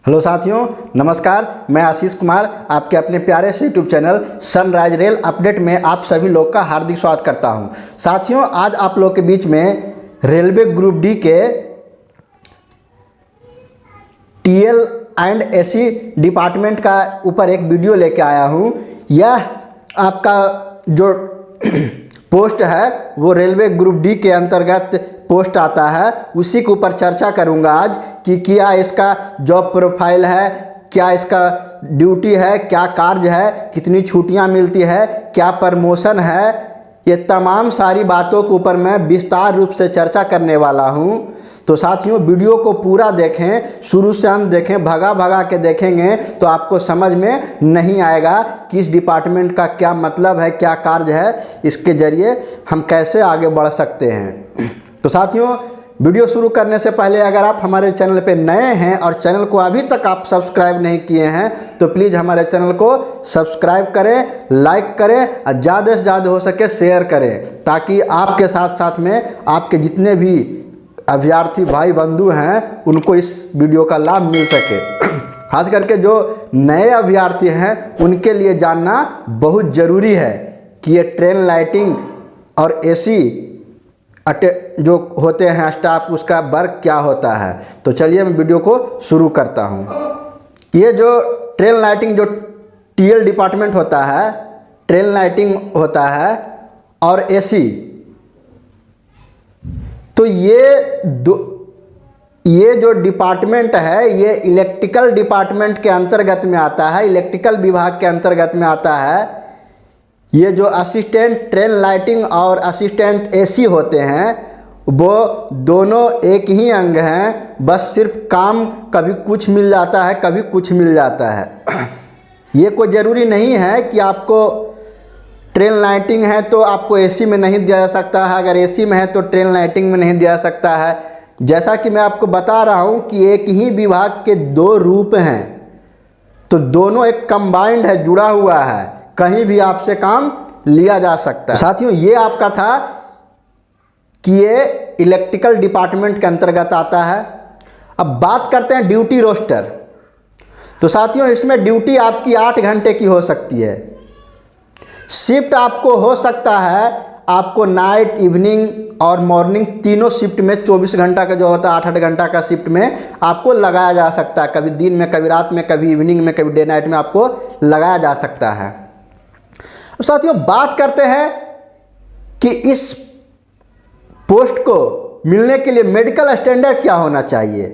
Hello साथियों, नमस्कार। मैं आशीष कुमार आपके अपने प्यारे से YouTube channel sunrise rail update में आप सभी लोग का हार्दिक स्वागत करता हूं। साथियों, आज आप लोग के बीच में रेलवे ग्रुप डी के टीएल एंड एसी डिपार्टमेंट का ऊपर एक वीडियो लेके आया हूं। यह आपका जो पोस्ट है वो रेलवे ग्रुप डी के अंतर्गत पोस्ट आता है, उसी के ऊपर चर्चा करूंगा आज कि क्या इसका जॉब प्रोफाइल है, क्या इसका ड्यूटी है, क्या कार्य है, कितनी छुट्टियां मिलती है, क्या प्रमोशन है। ये तमाम सारी बातों के ऊपर मैं विस्तार रूप से चर्चा करने वाला हूं। तो साथियों, वीडियो को पूरा देखें, शुरू से अंत देखें। भगा के देखेंगे तो आपको समझ में नहीं आएगा कि इस डिपार्टमेंट का क्या मतलब है, क्या कार्य है, इसके जरिए हम कैसे आगे बढ़ सकते हैं। तो साथियों, वीडियो शुरू करने से पहले अगर आप हमारे चैनल पे नए हैं और चैनल को अभी तक आप सब्सक्राइब नहीं किए हैं तो प्लीज़ हमारे चैनल को सब्सक्राइब करें, लाइक करें और ज़्यादा से ज़्यादा हो सके शेयर करें, ताकि आपके साथ साथ में आपके जितने भी अभ्यर्थी भाई बंधु हैं उनको इस वीडियो का लाभ मिल सके। खास करके जो नए अभ्यर्थी हैं उनके लिए जानना बहुत ज़रूरी है कि ये ट्रेन लाइटिंग और एसी जो होते हैं स्टाफ, उसका वर्क क्या होता है। तो चलिए मैं वीडियो को शुरू करता हूँ। ये जो ट्रेन लाइटिंग जो टीएल डिपार्टमेंट होता है, ट्रेन लाइटिंग होता है और एसी, तो ये जो डिपार्टमेंट है ये इलेक्ट्रिकल डिपार्टमेंट के अंतर्गत में आता है, इलेक्ट्रिकल विभाग के अंतर्गत में आता है। ये जो असिस्टेंट ट्रेन लाइटिंग और असिस्टेंट एसी होते हैं वो दोनों एक ही अंग हैं, बस सिर्फ काम कभी कुछ मिल जाता है, कभी कुछ मिल जाता है। ये कोई ज़रूरी नहीं है कि आपको ट्रेन लाइटिंग है तो आपको एसी में नहीं दिया जा सकता है, अगर एसी में है तो ट्रेन लाइटिंग में नहीं दिया जा सकता है। जैसा कि मैं आपको बता रहा हूँ कि एक ही विभाग के दो रूप हैं, तो दोनों एक कंबाइंड है, जुड़ा हुआ है, कहीं भी आपसे काम लिया जा सकता है। साथियों, ये आपका था कि ये इलेक्ट्रिकल डिपार्टमेंट के अंतर्गत आता है। अब बात करते हैं ड्यूटी रोस्टर। तो साथियों, इसमें ड्यूटी आपकी 8 घंटे की हो सकती है। शिफ्ट आपको हो सकता है, आपको नाइट, इवनिंग और मॉर्निंग तीनों शिफ्ट में 24 घंटा का जो होता है 8-8 घंटा का शिफ्ट में आपको लगाया जा सकता है। कभी दिन में, कभी रात में, कभी इवनिंग में, कभी डे नाइट में आपको लगाया जा सकता है। साथियों, बात करते हैं कि इस पोस्ट को मिलने के लिए मेडिकल स्टैंडर्ड क्या होना चाहिए।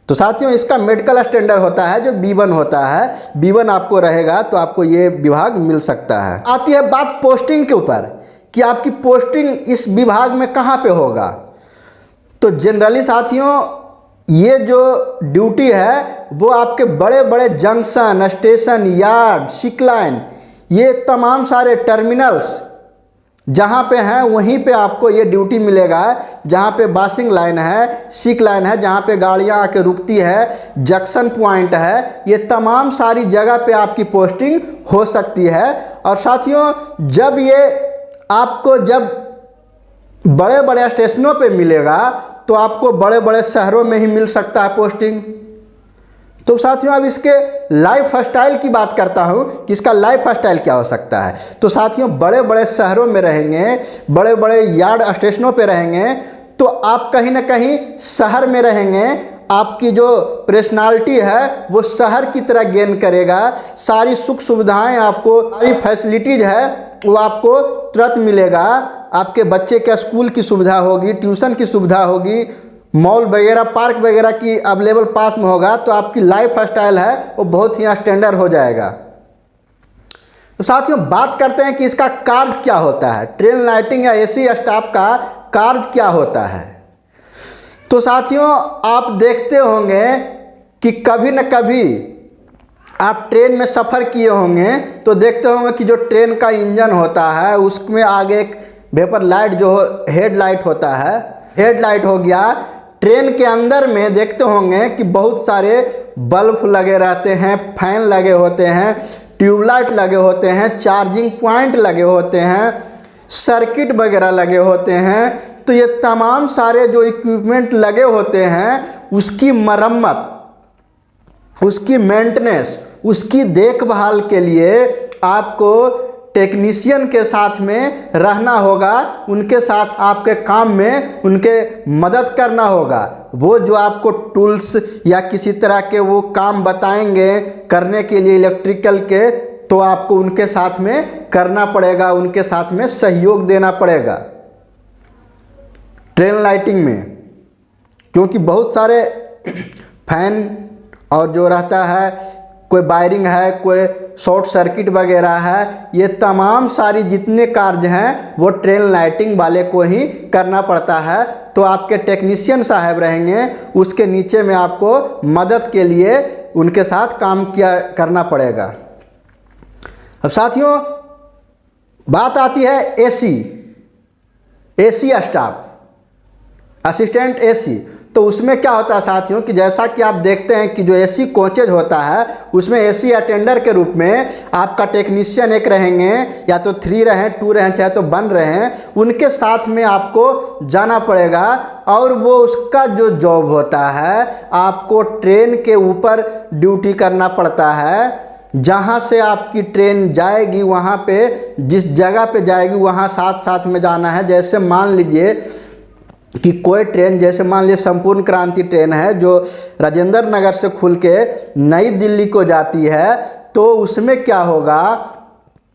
तो साथियों, इसका मेडिकल स्टैंडर्ड होता है जो B1 होता है। B1 आपको रहेगा तो आपको ये विभाग मिल सकता है। आती है बात पोस्टिंग के ऊपर कि आपकी पोस्टिंग इस विभाग में कहाँ पे होगा। तो जनरली साथियों, ये जो ड्यूटी है वो आपके बड़े बड़े जंक्शन, स्टेशन, यार्ड, सिक लाइन, ये तमाम सारे टर्मिनल्स जहाँ पे हैं वहीं पे आपको ये ड्यूटी मिलेगा। जहाँ पे बासिंग लाइन है, सिक लाइन है, जहाँ पे गाड़ियाँ आके रुकती है, जंक्शन पॉइंट है, ये तमाम सारी जगह पे आपकी पोस्टिंग हो सकती है। और साथियों, जब ये आपको जब बड़े बड़े स्टेशनों पे मिलेगा तो आपको बड़े बड़े शहरों में ही मिल सकता है पोस्टिंग। तो साथियों, अब इसके लाइफ स्टाइल की बात करता हूँ कि इसका लाइफ स्टाइल क्या हो सकता है। तो साथियों, बड़े बड़े शहरों में रहेंगे, बड़े बड़े यार्ड स्टेशनों पे रहेंगे तो आप कहीं ना कहीं शहर में रहेंगे, आपकी जो पर्सनालिटी है वो शहर की तरह गेन करेगा। सारी सुख सुविधाएं आपको, सारी फैसिलिटीज़ है वो आपको तुरंत मिलेगा। आपके बच्चे के स्कूल की सुविधा होगी, ट्यूशन की सुविधा होगी, मॉल वगैरह, पार्क वगैरह की अवेलेबल पास में होगा, तो आपकी लाइफ स्टाइल है वो बहुत ही स्टैंडर्ड हो जाएगा। तो साथियों, बात करते हैं कि इसका कार्य क्या होता है, ट्रेन लाइटिंग या एसी स्टाफ का कार्य क्या होता है। तो साथियों, आप देखते होंगे कि कभी न कभी आप ट्रेन में सफ़र किए होंगे तो देखते होंगे कि जो ट्रेन का इंजन होता है उसमें आगे एक वेपर लाइट जो हेडलाइट होता है, हेडलाइट हो गया। ट्रेन के अंदर में देखते होंगे कि बहुत सारे बल्ब लगे रहते हैं, फैन लगे होते हैं, ट्यूबलाइट लगे होते हैं, चार्जिंग पॉइंट लगे होते हैं, सर्किट वगैरह लगे होते हैं। तो ये तमाम सारे जो इक्विपमेंट लगे होते हैं उसकी मरम्मत उसकी मेंटेनेंस, उसकी देखभाल के लिए आपको टेक्नीशियन के साथ में रहना होगा, उनके साथ आपके काम में उनके मदद करना होगा। वो जो आपको टूल्स या किसी तरह के वो काम बताएंगे करने के लिए इलेक्ट्रिकल के, तो आपको उनके साथ में करना पड़ेगा, उनके साथ में सहयोग देना पड़ेगा ट्रेन लाइटिंग में। क्योंकि बहुत सारे फैन और जो रहता है, कोई वायरिंग है, कोई शॉर्ट सर्किट वगैरह है, ये तमाम सारी जितने कार्य हैं वो ट्रेन लाइटिंग वाले को ही करना पड़ता है। तो आपके टेक्नीशियन साहब रहेंगे, उसके नीचे में आपको मदद के लिए उनके साथ काम करना पड़ेगा। अब साथियों बात आती है एसी स्टाफ, असिस्टेंट एसी। तो उसमें क्या होता है साथियों कि जैसा कि आप देखते हैं कि जो एसी कोचेज होता है उसमें एसी अटेंडर के रूप में आपका टेक्नीशियन एक रहेंगे, या तो 3 रहें 2 रहें चाहे तो बन रहे हैं, उनके साथ में आपको जाना पड़ेगा। और वो उसका जो जॉब होता है, आपको ट्रेन के ऊपर ड्यूटी करना पड़ता है। जहाँ से आपकी ट्रेन जाएगी वहाँ पे, जिस जगह पे जाएगी वहाँ साथ साथ में जाना है। जैसे मान लीजिए कि कोई ट्रेन, जैसे मान लीजिए संपूर्ण क्रांति ट्रेन है जो राजेंद्र नगर से खुल के नई दिल्ली को जाती है, तो उसमें क्या होगा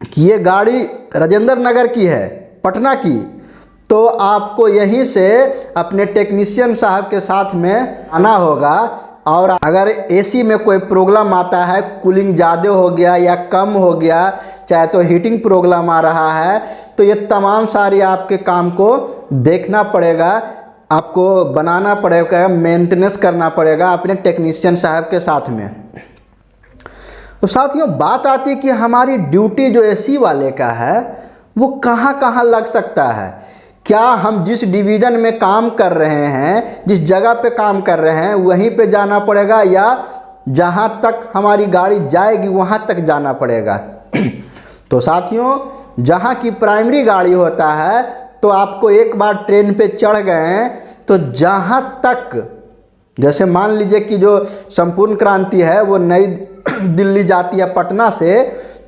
कि ये गाड़ी राजेंद्र नगर की है, पटना की, तो आपको यहीं से अपने टेक्नीशियन साहब के साथ में आना होगा। और अगर एसी में कोई प्रॉब्लम आता है, कूलिंग ज़्यादा हो गया या कम हो गया, चाहे तो हीटिंग प्रॉब्लम आ रहा है, तो ये तमाम सारी आपके काम को देखना पड़ेगा, आपको बनाना पड़ेगा, मेंटेनेंस करना पड़ेगा अपने टेक्नीशियन साहब के साथ में। तो साथियों बात आती है कि हमारी ड्यूटी जो एसी वाले का है वो कहाँ कहाँ लग सकता है। क्या हम जिस डिवीज़न में काम कर रहे हैं, जिस जगह पे काम कर रहे हैं वहीं पे जाना पड़ेगा, या जहाँ तक हमारी गाड़ी जाएगी वहाँ तक जाना पड़ेगा। तो साथियों जहाँ की प्राइमरी गाड़ी होता है, तो आपको एक बार ट्रेन पे चढ़ गए हैं तो जहाँ तक, जैसे मान लीजिए कि जो संपूर्ण क्रांति है वो नई दिल्ली जाती है पटना से,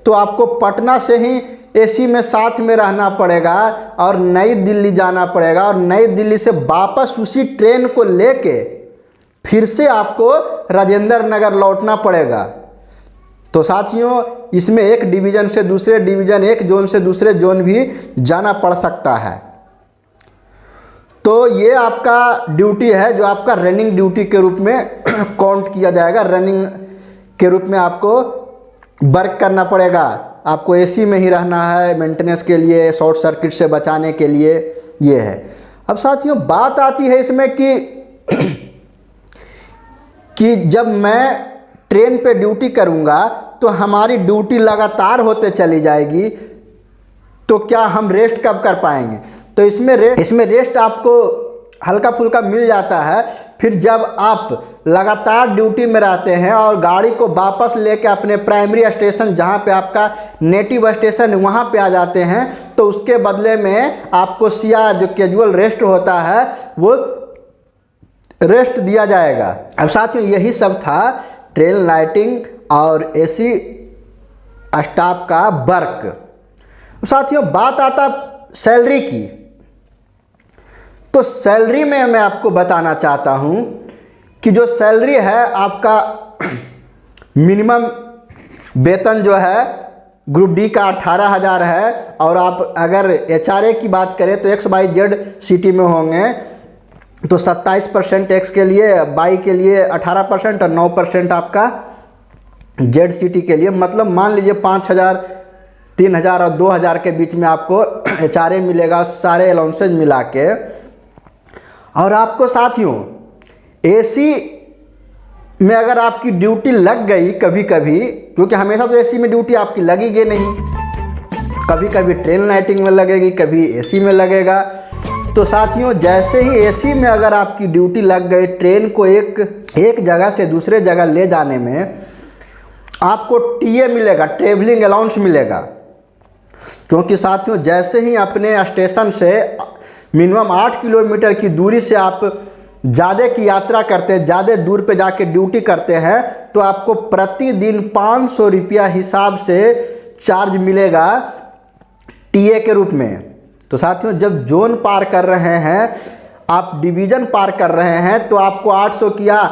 तो आपको पटना से ही एसी में साथ में रहना पड़ेगा और नई दिल्ली जाना पड़ेगा, और नई दिल्ली से वापस उसी ट्रेन को लेके फिर से आपको राजेंद्र नगर लौटना पड़ेगा। तो साथियों इसमें एक डिवीज़न से दूसरे डिवीज़न, एक जोन से दूसरे जोन भी जाना पड़ सकता है। तो ये आपका ड्यूटी है जो आपका रनिंग ड्यूटी के रूप में काउंट किया जाएगा। रनिंग के रूप में आपको वर्क करना पड़ेगा, आपको एसी में ही रहना है मेंटेनेंस के लिए, शॉर्ट सर्किट से बचाने के लिए, ये है। अब साथियों बात आती है इसमें कि जब मैं ट्रेन पे ड्यूटी करूँगा तो हमारी ड्यूटी लगातार होते चली जाएगी, तो क्या हम रेस्ट कब कर पाएंगे। तो इसमें रेस्ट आपको हल्का फुल्का मिल जाता है। फिर जब आप लगातार ड्यूटी में रहते हैं और गाड़ी को वापस लेके अपने प्राइमरी स्टेशन, जहाँ पे आपका नेटिव स्टेशन है, वहाँ पे आ जाते हैं, तो उसके बदले में आपको सिया जो कैजुअल रेस्ट होता है वो रेस्ट दिया जाएगा। अब साथियों यही सब था ट्रेन लाइटिंग और एसी स्टाफ का वर्क। साथियों बात आता सैलरी की, तो सैलरी में मैं आपको बताना चाहता हूं कि जो सैलरी है आपका मिनिमम वेतन जो है ग्रुप डी का 18,000 है, और आप अगर एचआरए की बात करें तो XYZ सिटी में होंगे तो 27% एक्स के लिए, वाई के लिए 18% और 9% आपका जेड सिटी के लिए। मतलब मान लीजिए 5,000, 3,000 और 2,000 के बीच में आपको एचआरए मिलेगा सारे अलाउंसेज मिला के। और आपको साथियों एसी में अगर आपकी ड्यूटी लग गई कभी कभी, क्योंकि हमेशा तो एसी में ड्यूटी आपकी लगेगी नहीं, कभी कभी ट्रेन लाइटिंग में लगेगी, कभी एसी में लगेगा। तो साथियों जैसे ही एसी में अगर आपकी ड्यूटी लग गई, ट्रेन को एक जगह से दूसरे जगह ले जाने में आपको टीए मिलेगा, ट्रेवलिंग अलाउंस मिलेगा। क्योंकि साथियों जैसे ही अपने स्टेशन से मिनिमम 8 किलोमीटर की दूरी से आप ज़्यादा की यात्रा करते हैं, ज़्यादा दूर पे जाके ड्यूटी करते हैं, तो आपको प्रतिदिन 500 रुपया हिसाब से चार्ज मिलेगा टीए के रूप में। तो साथियों, जब जोन पार कर रहे हैं, आप डिवीज़न पार कर रहे हैं, तो आपको 800 किया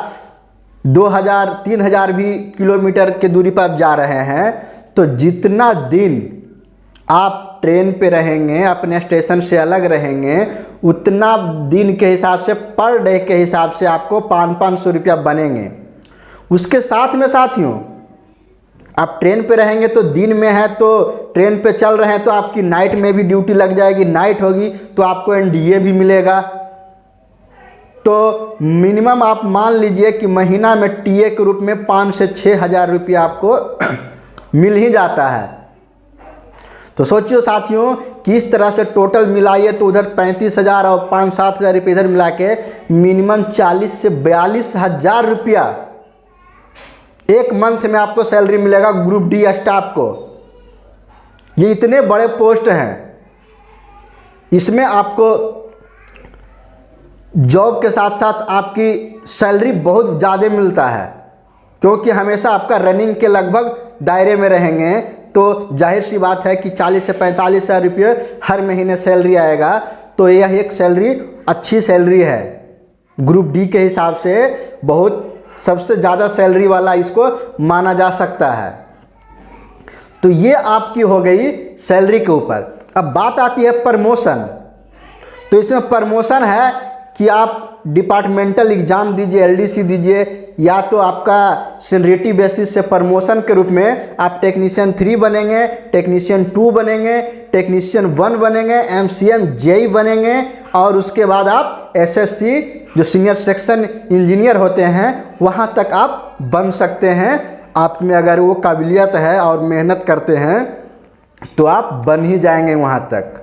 2000 3000 भी किलोमीटर के दूरी पर आप जा रहे हैं, तो जितना दिन आप ट्रेन पे रहेंगे, अपने स्टेशन से अलग रहेंगे, उतना दिन के हिसाब से पर डे के हिसाब से आपको 500 रुपया बनेंगे। उसके साथ में साथियों, आप ट्रेन पे रहेंगे तो दिन में है तो ट्रेन पे चल रहे हैं तो आपकी नाइट में भी ड्यूटी लग जाएगी, नाइट होगी तो आपको एनडीए भी मिलेगा। तो मिनिमम आप मान लीजिए कि महीना में टीए के रूप में 5 से 6 हज़ार रुपया आपको मिल ही जाता है। तो सोचिए साथियों कि इस तरह से टोटल मिलाइए तो उधर 35,000 और 5-7 हज़ार रुपये इधर मिला के मिनिमम 40 से 42 हज़ार रुपया एक मंथ में आपको सैलरी मिलेगा ग्रुप डी स्टाफ को। ये इतने बड़े पोस्ट हैं, इसमें आपको जॉब के साथ साथ आपकी सैलरी बहुत ज़्यादा मिलता है, क्योंकि हमेशा आपका रनिंग के लगभग दायरे में रहेंगे, तो जाहिर सी बात है कि 40 से 45 हज़ार रुपये हर महीने सैलरी आएगा। तो यह एक सैलरी अच्छी सैलरी है, ग्रुप डी के हिसाब से बहुत सबसे ज़्यादा सैलरी वाला इसको माना जा सकता है। तो ये आपकी हो गई सैलरी के ऊपर। अब बात आती है प्रमोशन। तो इसमें प्रमोशन है कि आप डिपार्टमेंटल एग्ज़ाम दीजिए, एलडीसी दीजिए, या तो आपका सीनियरिटी बेसिस से प्रमोशन के रूप में आप टेक्नीशियन 3 बनेंगे, टेक्नीशियन 2 बनेंगे, टेक्नीशियन 1 बनेंगे, एमसीएम जेई बनेंगे, और उसके बाद आप एसएससी जो सीनियर सेक्शन इंजीनियर होते हैं वहाँ तक आप बन सकते हैं। आप में अगर वो काबिलियत है और मेहनत करते हैं तो आप बन ही जाएंगे वहाँ तक।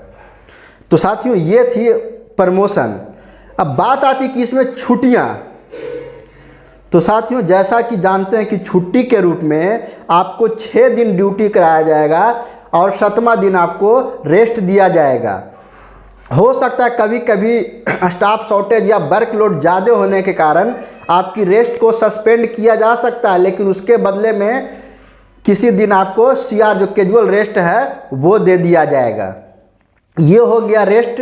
तो साथियों, ये थी प्रमोशन। अब बात आती कि इसमें छुट्टियाँ। तो साथियों, जैसा कि जानते हैं कि छुट्टी के रूप में आपको 6 दिन ड्यूटी कराया जाएगा और 7वां दिन आपको रेस्ट दिया जाएगा। हो सकता है कभी कभी स्टाफ शॉर्टेज या वर्कलोड ज़्यादा होने के कारण आपकी रेस्ट को सस्पेंड किया जा सकता है, लेकिन उसके बदले में किसी दिन आपको सीआर जो कैजुअल रेस्ट है वो दे दिया जाएगा। ये हो गया रेस्ट।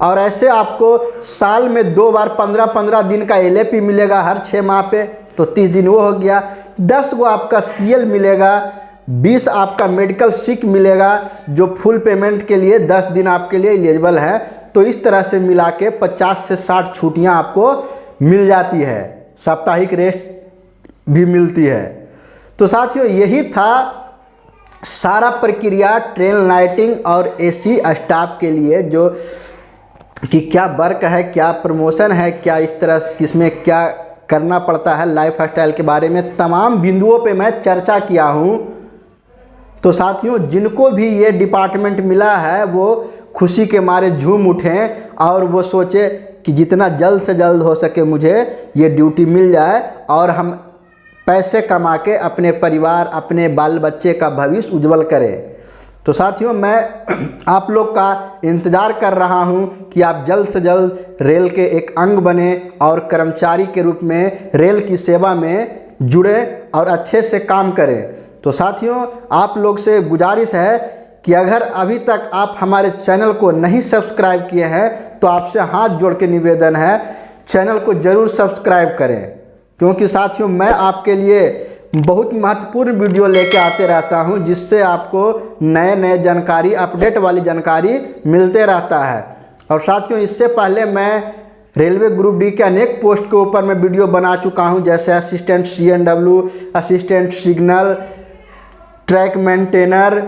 और ऐसे आपको साल में 2 बार 15-15 दिन का एलएपी मिलेगा हर 6 माह पे, तो 30 दिन वो हो गया। 10 को आपका सीएल मिलेगा, 20 आपका मेडिकल सिक मिलेगा, जो फुल पेमेंट के लिए 10 दिन आपके लिए एलिजिबल है। तो इस तरह से मिला के 50 से 60 छुट्टियाँ आपको मिल जाती है, साप्ताहिक रेस्ट भी मिलती है। तो साथियों, यही था सारा प्रक्रिया ट्रेन लाइटिंग और एसी स्टाफ के लिए, जो कि क्या वर्क है, क्या प्रमोशन है, क्या इस तरह किसमें क्या करना पड़ता है, लाइफ स्टाइल के बारे में तमाम बिंदुओं पे मैं चर्चा किया हूँ। तो साथियों, जिनको भी ये डिपार्टमेंट मिला है वो खुशी के मारे झूम उठें और वो सोचे कि जितना जल्द से जल्द हो सके मुझे ये ड्यूटी मिल जाए और हम पैसे कमा के अपने परिवार, अपने बाल बच्चे का भविष्य उज्जवल करें। तो साथियों, मैं आप लोग का इंतज़ार कर रहा हूं कि आप जल्द से जल्द रेल के एक अंग बने और कर्मचारी के रूप में रेल की सेवा में जुड़ें और अच्छे से काम करें। तो साथियों, आप लोग से गुजारिश है कि अगर अभी तक आप हमारे चैनल को नहीं सब्सक्राइब किए हैं तो आपसे हाथ जोड़ के निवेदन है, चैनल को ज़रूर सब्सक्राइब करें, क्योंकि साथियों मैं आपके लिए बहुत महत्वपूर्ण वीडियो लेके आते रहता हूं, जिससे आपको नए नए जानकारी, अपडेट वाली जानकारी मिलते रहता है। और साथियों, इससे पहले मैं रेलवे ग्रुप डी के अनेक पोस्ट के ऊपर मैं वीडियो बना चुका हूं, जैसे assistant CNW, assistant signal, track maintainer,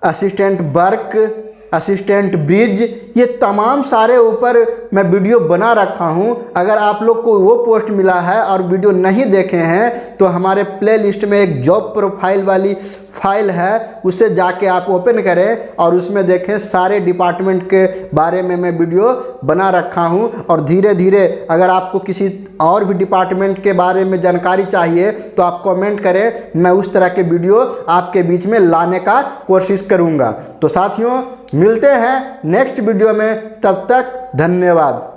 assistant work, assistant bridge, ये तमाम सारे ऊपर मैं वीडियो बना रखा हूं। अगर आप लोग को वो पोस्ट मिला है और वीडियो नहीं देखे हैं तो हमारे प्लेलिस्ट में एक जॉब प्रोफाइल वाली फाइल है, उसे जाके आप ओपन करें और उसमें देखें सारे डिपार्टमेंट के बारे में मैं वीडियो बना रखा हूं। और धीरे धीरे अगर आपको किसी और भी डिपार्टमेंट के बारे में जानकारी चाहिए तो आप कमेंट करें, मैं उस तरह के वीडियो आपके बीच में लाने का कोशिश करूंगा। तो साथियों, मिलते हैं नेक्स्ट वीडियो में, तब तक धन्यवाद।